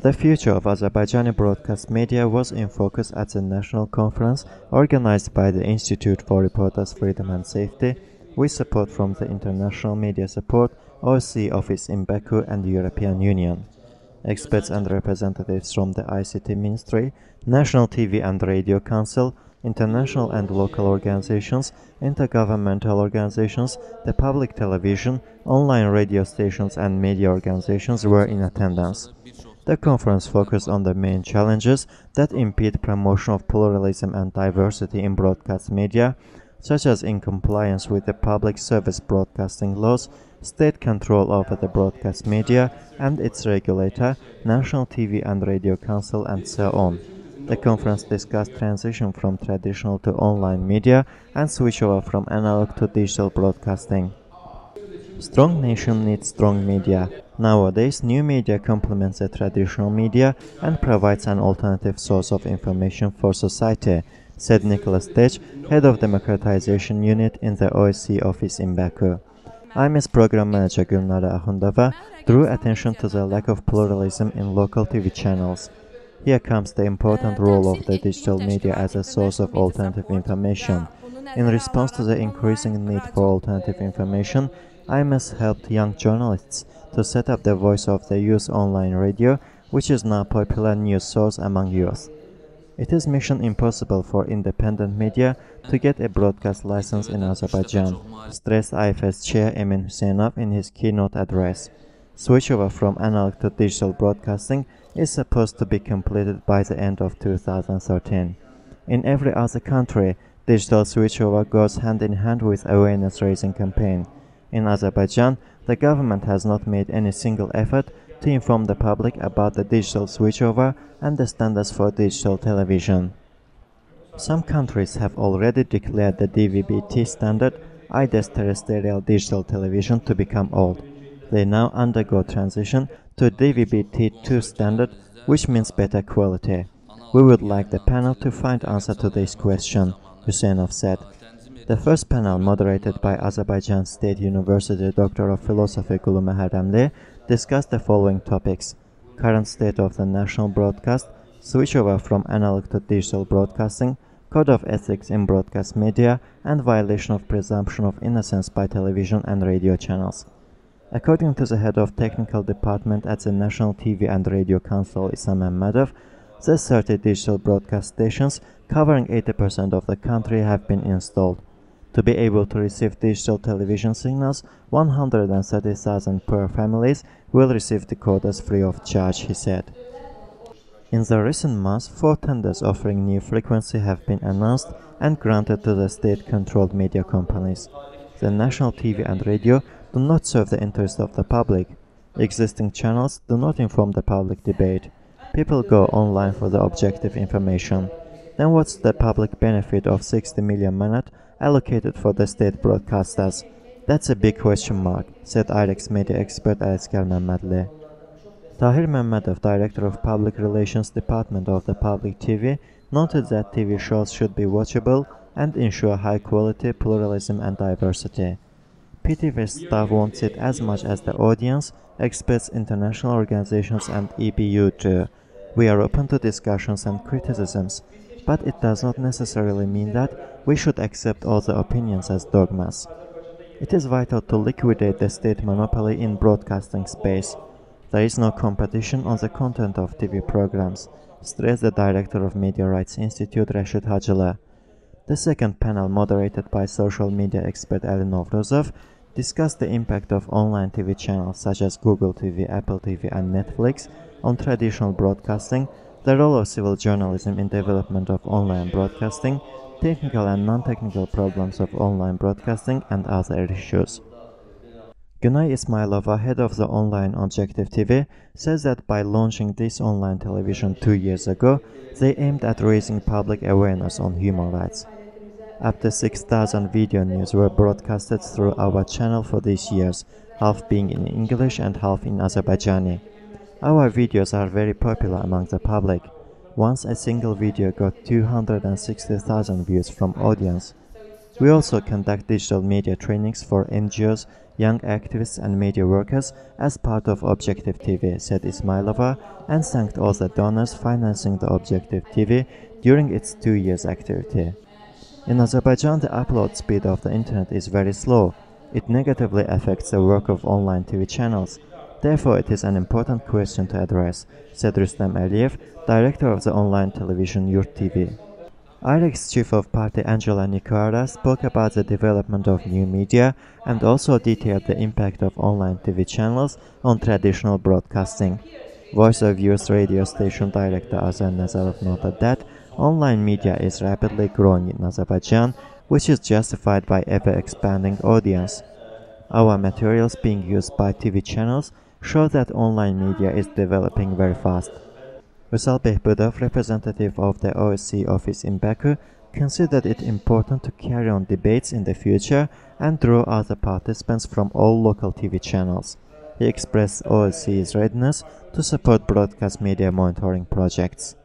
The future of Azerbaijani broadcast media was in focus at the national conference organized by the Institute for Reporters' Freedom and Safety, with support from the International Media Support (OSCE) office in Baku and the European Union. Experts and representatives from the ICT Ministry, National TV and Radio Council, international and local organizations, intergovernmental organizations, the public television, online radio stations and media organizations were in attendance. The conference focused on the main challenges that impede promotion of pluralism and diversity in broadcast media, such as incompliance with the public service broadcasting laws, state control over the broadcast media and its regulator, National TV and Radio Council, and so on. The conference discussed transition from traditional to online media and switchover from analog to digital broadcasting. Strong nation needs strong media. Nowadays, new media complements the traditional media and provides an alternative source of information for society, said Nicholas Tech, head of democratization unit in the OSCE office in Baku. IMS program manager Gulnara Akhundova drew attention to the lack of pluralism in local TV channels. Here comes the important role of the digital media as a source of alternative information. In response to the increasing need for alternative information, IMS helped young journalists to set up the Voice of the Youth online radio, which is now a popular news source among youth. It is mission impossible for independent media to get a broadcast license in Azerbaijan, stressed IFS chair Emin Huseynov in his keynote address. Switchover from analog to digital broadcasting is supposed to be completed by the end of 2013. In every other country, digital switchover goes hand in hand with awareness-raising campaign. In Azerbaijan, the government has not made any single effort to inform the public about the digital switchover and the standards for digital television. Some countries have already declared the DVB-T standard, IDES terrestrial digital television, to become old. They now undergo transition to DVB-T2 standard, which means better quality. We would like the panel to find answer to this question, Huseynov said. The first panel, moderated by Azerbaijan State University Doctor of Philosophy Gulu Mehremli, discussed the following topics: current state of the national broadcast, switchover from analog to digital broadcasting, code of ethics in broadcast media, and violation of presumption of innocence by television and radio channels. According to the head of technical department at the National TV and Radio Council, Isam Mammadov, the 30 digital broadcast stations covering 80% of the country have been installed. To be able to receive digital television signals, 130,000 per families will receive decoders free of charge, he said. In the recent months, 4 tenders offering new frequency have been announced and granted to the state-controlled media companies. The national TV and radio do not serve the interest of the public. Existing channels do not inform the public debate. People go online for the objective information. Then what's the public benefit of 60 million manat allocated for the state broadcasters? That's a big question mark, said IREX media expert Aliskar Mammadli. Tahir Mammadov, director of Public Relations Department of the Public TV, noted that TV shows should be watchable and ensure high quality, pluralism and diversity. PTV staff wants it as much as the audience, experts, international organizations and EBU do. We are open to discussions and criticisms, but it does not necessarily mean that we should accept all the opinions as dogmas. It is vital to liquidate the state monopoly in broadcasting space. There is no competition on the content of TV programs, stressed the director of Media Rights Institute, Rashid Hajila. The second panel, moderated by social media expert Ali Novrozov, discussed the impact of online TV channels such as Google TV, Apple TV and Netflix on traditional broadcasting, the role of civil journalism in development of online broadcasting, technical and non-technical problems of online broadcasting and other issues. Günay Ismailova, head of the online Objective TV, says that by launching this online television 2 years ago, they aimed at raising public awareness on human rights. Up to 6,000 video news were broadcasted through our channel for these years, half being in English and half in Azerbaijani. Our videos are very popular among the public. Once a single video got 260,000 views from audience. We also conduct digital media trainings for NGOs, young activists and media workers as part of Objective TV, said Ismailova, and thanked all the donors financing the Objective TV during its 2 years activity. In Azerbaijan, the upload speed of the internet is very slow. It negatively affects the work of online TV channels. Therefore, it is an important question to address, said Rustam Aliyev, director of the online television Yurt TV. IREX chief of party Angela Nicara spoke about the development of new media and also detailed the impact of online TV channels on traditional broadcasting. Voice of Youth radio station director Azar Nazarov noted that online media is rapidly growing in Azerbaijan, which is justified by ever-expanding audience. Our materials being used by TV channels show that online media is developing very fast. Rusal Behbudov, representative of the OSCE office in Baku, considered it important to carry on debates in the future and draw other participants from all local TV channels. He expressed OSCE's readiness to support broadcast media monitoring projects.